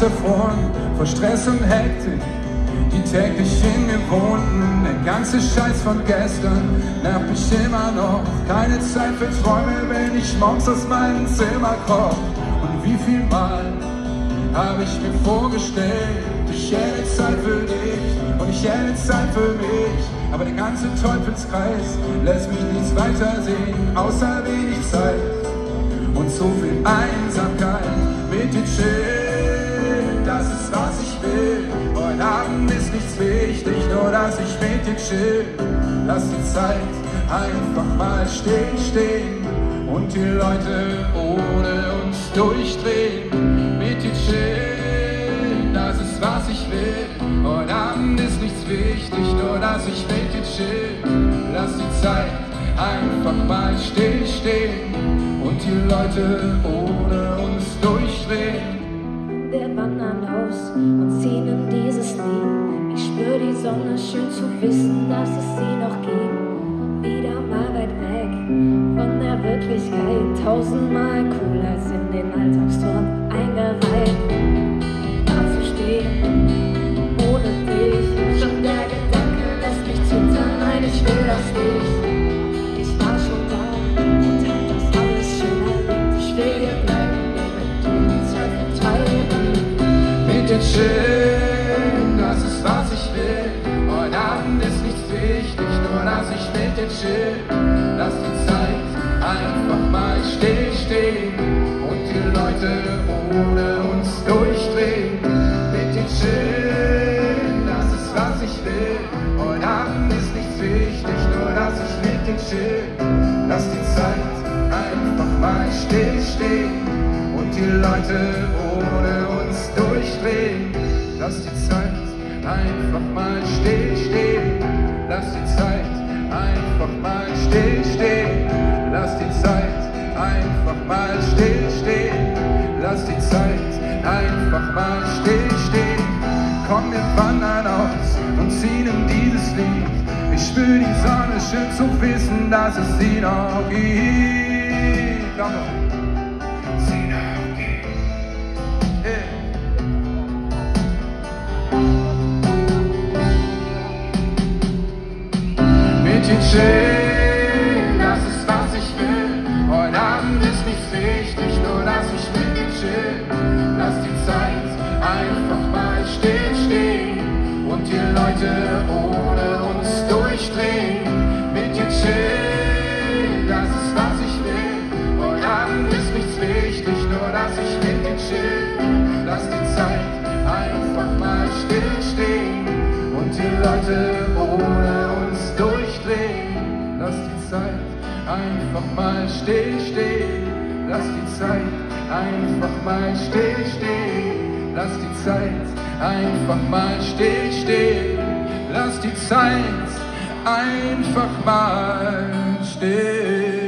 erfroren vor Stress und Hektik, die täglichen Gewohnten, der ganze Scheiß von gestern nervt mich immer noch. Keine Zeit für Träume, wenn ich morgens aus meinem Zimmer kroch. Und wie viel Mal habe ich mir vorgestellt, ich hätte Zeit für dich und ich hätte Zeit für mich. Aber der ganze Teufelskreis lässt mich nichts weiter sehen, außer wenig Zeit und so viel Einsamkeit. Mit dir chillen, das ist was ich will. Heute Abend ist nichts wichtig, nur dass ich mit dir chill. Lass die Zeit einfach mal stehen und die Leute ohne uns durchdrehen. Mit dir chillen, das ist was ich will. Heute Abend ist nichts wichtig, nur dass ich mit dir chill. Lass die Zeit einfach mal stehen und die Leute ohne uns durchdrehen. Wir wandern los und ziehen in dieses Lied. Ich spür die Sonne, schön zu wissen, dass es sie noch gibt. Wieder mal weit weg von der Wirklichkeit, tausendmal cooler als in den Alltagstrott eingereiht. Da zu stehen, ohne dich, schon der Gedanke lässt mich zittern. Nein, ich will das nicht. Ich war schon da und hab das alles schon erlebt. Ich will hier bleiben, mit dir die Zeit teilen. Mit dir chillen, das ist was ich will. Heute Abend ist nichts wichtig, nur dass ich mit dir chill. Lass die Zeit einfach mal stehen und die Leute ohne uns durchdrehen. Mit dir chillen, das ist was ich will. Heute Abend ist nichts wichtig, nur dass ich mit dir chill. Lass die Zeit einfach mal stehen und die Leute ohne uns durchdrehen. Lass die Zeit einfach mal stehen. Lass die Zeit einfach mal stehen. Lass die Zeit einfach mal stehen. Lass die Zeit einfach mal stehen. Komm, wir wandern aus und ziehen in dieses Lied. Ich spür die Sonne, schön zu wissen, dass es sie noch gibt. Komm noch. Sie noch gibt. Hey. Mit dir chillen, das ist was ich will. Heute Abend ist nichts wichtig, nur dass ich mit dir chill. Lass die Zeit einfach mal stehen und die Leute ohne uns durchdrehen. Mit dir chillen, das ist was ich will. Heute Abend ist nichts wichtig, nur dass ich mit dir chill. Lass die Zeit einfach mal stehen und die Leute ohne uns durchdrehen. Lass die Zeit einfach mal stehen. Lass die Zeit einfach mal stehen. Lass die Zeit einfach mal stehen. Lass die Zeit einfach mal stehen.